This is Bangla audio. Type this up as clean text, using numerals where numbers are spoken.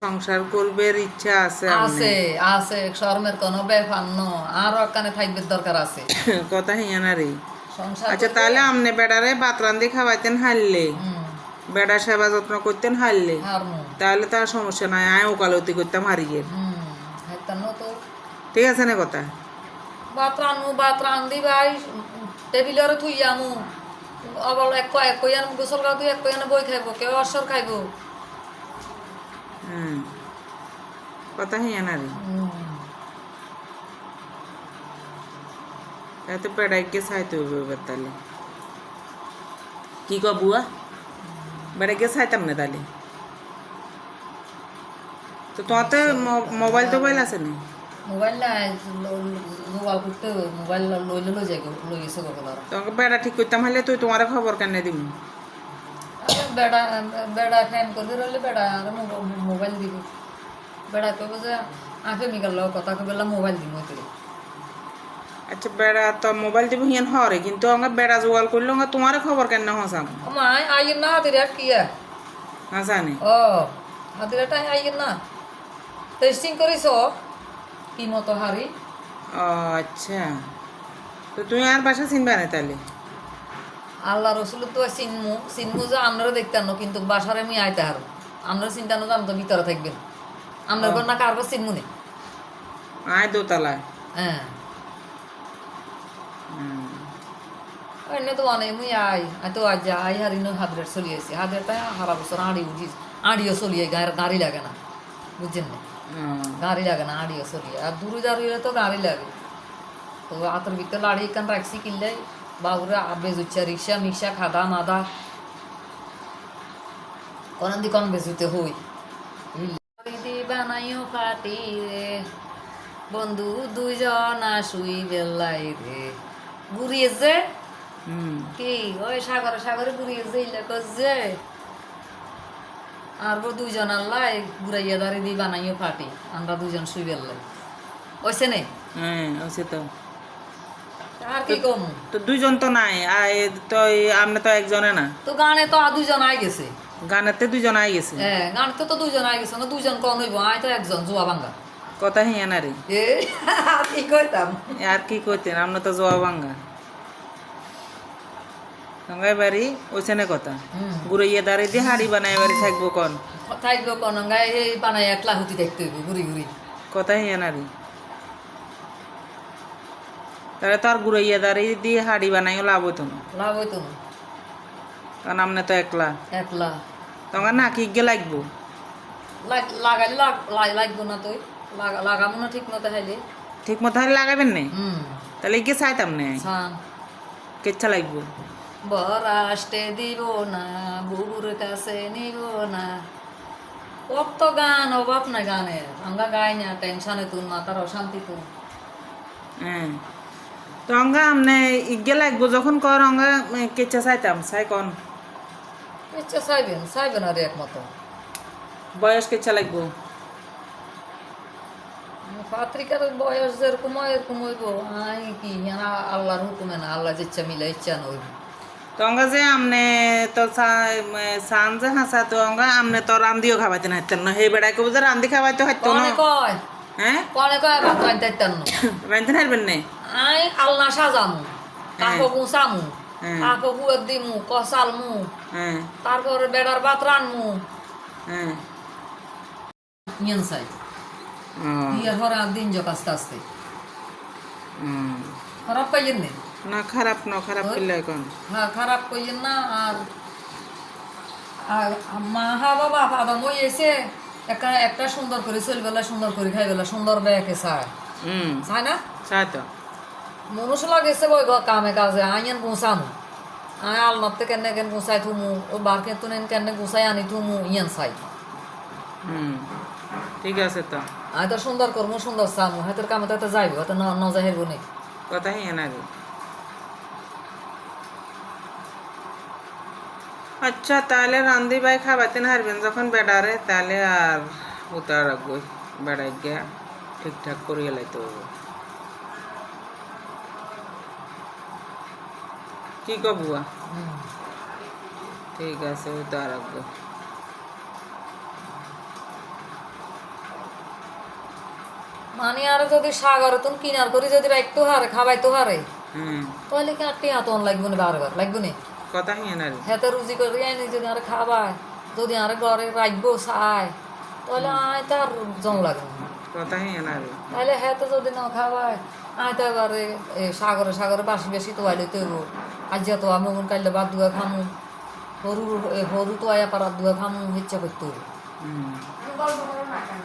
সংসার করবার ইচ্ছা আছে আছে আছে শর্মের কোনো ব্যাপার ন আরো কানে থাকবে দরকার আছে কথা হিয়া না রে। সংসার আচ্ছা করবে। তাহলে আমনে বেড়ারে ভাত রান্ধি খাওয়াইতেন হারলে, হুম বেড়া সেবা যত্ন করতেন হারলে, হারমু তাহলে তার সমস্যা নাই, আমি ওকালতি করতাম হারিয়ে। হুম হেতান তো ঠিক আছে না কথা? ভাত রান্ধি ভাই টেবিলের থুই আমু আবার এক কইয়ান গোসল গাও তুই এক কইয়ান বই খাইব কেউ অসর খাইব হ্যাঁ, কথা হিয়া না রে। এত বেড়াইকে চাইতে হবে এবার তাহলে কি কব বুয়া, বেড়াইকে চাইতাম না তাহলে। তো তোমার তো মোবাইল টোবাইল আছে না? মোবাইল নাই মোবাইল করতে মোবাইল লই যাই লই গেছে গলার তোমাকে বেড়া ঠিক করতাম হলে তুই তোমার খবর কেন দিব? বেড়া বেড়া ফ্যান করতে রইলে বেড়া আর মোবাইল দিব বেড়া কইব যে আঁকে মিগাল কথা কইবেলা মোবাইল দিব তুই আচ্ছা বেড়া তো মোবাইল দিব হিয়ান হরে, কিন্তু আমরা বেড়া জোগাল করলে তোমার খবর কেন হসাম মাই আইয়ের না হাতির আর কি হাসানি? ও হাতির টাই আইয়ের না টেস্টিং করিস কি মতো হারি ও আচ্ছা, তো তুমি আর বাসা চিনবা না তাহলে? আল্লাহ রসুল তো চিনমু যে আপনারা দেখতেন না কিন্তু বাসারে আমি আইতে হারো আপনারা চিন্তা না তো ভিতরে থাকবেন আপনার ঘর না কারবার চিনমু নে আয় দোতলায়। হ্যাঁ এনে তো অনেক মুই তো আজ আই হারি ন হাদরের চলি আইছি হাদরেরটা সারা বছর আড়ি উঠিস আড়িও চলি আই গাড়ি লাগে না বুঝছেন না গাড়ি লাগে না আড়িও চলি আর দূরে দাঁড়িয়ে তো গাড়ি লাগে তো আতর ভিতরে লাড়ি কান রাখছি কিনলে বাবুরে বেজুচ্ছা রিক্সা মিক্সা খাদা মাদা কোন দি কোন বেজুতে হই বানাইও পাটি রে বন্ধু দুইজন শুই বেলাই রে ঘুরিয়েছে কি ওই সাগরে সাগরে ঘুরিয়েছে যে আর দুইজন আল্লাহ ঘুরাইয়া দাঁড়িয়ে দিয়ে বানাইও পাটি আমরা দুজন শুই বেলাই ওইসে নেই হ্যাঁ আছে তো। আর কি কম তো দুইজন তো নাই, তো আমরা তো একজনে না। তো গানে তো দুইজন আই গেছে গানেতে দুইজন আই গেছে। হ্যাঁ গানতে তো দুইজন আই গেছে না দুইজন কন হইব আয় তো একজন জোয়া বাঙ্গা কথা হিয়া না রে। এ কি কইতাম আর কি কইতেন, আমরা তো জোয়া ভাঙ্গা সঙ্গাই বাড়ি ওইখানে কথা ঘুরাইয়া দাঁড়িয়ে দিয়ে হাড়ি বানাই বাড়ি থাকবো কন থাকবো কোন গায়ে এই বানাই একলা হুতি দেখতে হইব ঘুরি ঘুরি কথা হিয়া না রে। তাহলে তো আর ঘুরাইয়া দাঁড়িয়ে দিয়ে হাড়ি বানাইও লাভ হইতো না, লাভ হইতো না কারণ আপনি তো একলা একলা তোমার না কি গে লাগবো লাগাইলে লাগবো না তুই লাগাবো না ঠিক মতো খাইলে ঠিক মতো হাড়ি লাগাবেন না, তাহলে গিয়ে চাইতাম না সান কেচ্ছা লাগবো। বরাষ্টে দিব না বুবুর কাছে নিব না কত গান অভাব না গানের আমরা গাই না টেনশনে তুন মাথার অশান্তি তুন হ্যাঁ, তো অঙ্গা আমনে ইগে লাগবো যখন কর অঙ্গা কেচ্ছা চাইতাম চাই কন ইচ্ছা চাইবেন আর একমতো বয়স কেচ্ছা লাগবো? পাত্রিকার বয়স যেরকম এরকম হইব আই কি আল্লাহর হুকুমে না আল্লাহ ইচ্ছা মিলে ইচ্ছা নইব তো অঙ্গা যে আমনে তো সান যে হাসা তো অঙ্গা আমনে তো রান্দিও খাওয়াইতে না হাইতেন না, সেই বেড়াই কব যে রান্দি খাওয়াইতে হইতো না। কনে কয় হ্যাঁ কনে কয় ভাত রাইতে না রান্ধতে হারবেন না? আই আল্লাহ সাজামু হ্যাঁ। কাকো গুছামু হ্যাঁ। কাকো গুয়ের দিমু কষালমু হ্যাঁ তারপরে বেড়ার ভাত রানমু হ্যাঁ ইয়েন সাই ও, বিয়ের পরে আর দিন যোগ আস্তে আস্তে হুম। খারাপ পাইয়েন না না খারাপ না, খারাপ করলে এখন হ্যাঁ খারাপ কইয়েন না আর আর মা হা বাবা আদম ওই এসে একটা সুন্দর করে চলবেলা সুন্দর করে খাইবেলা সুন্দর ব্যাগে চায় চায় না চাই তো। মনুষ লাগেছে বই কামে কাজে আইন গুছামু আয় আলমাতে কেনে কেন গুছাই থুমু ও বারকে তুনেন কেনে গুছাই আনি থুমু ইয়ান চাই ঠিক আছে তো, আয় তো সুন্দর করমু সুন্দর চামু হাতের কামে তো যাইব হাতে ন যাইব নি কথা হিয়া না রে। আচ্ছা তাহলে রান্ধি ভাই খাবাইতে হারবেন যখন বেড়ারে, তাহলে আর উতার রাখবো বেড়াই গিয়া ঠিকঠাক করিয়ে লাইতে হবে। কি কবুয়া? ঠিক আছে উতার রাখবো। মানে আর যদি সাগরে তুমি কিনার করে যদি রাখতো হারে খাবাইতো হারে হুম তাহলে কি আর টিয়া তখন লাগবো না বারবার লাগবো না কথা হিয়ে না রে হেতে রুজি করে আনি যদি আর খাবায় যদি আর ঘরে রাখবো চায় তাহলে আয় তার জন লাগবে না কথা হিয়ে না রে তাহলে হেতে যদি না খাবায় আয় তো এবারে সাগরে সাগরে বাসি বেশি তো আইলে তো আজিয়া তো আমি মন কাইলে বাদ দুয়া খামু হরু হরু তো আয়া পারাত দুয়া খামু ইচ্ছা করতো হুম গল্প করো না কেন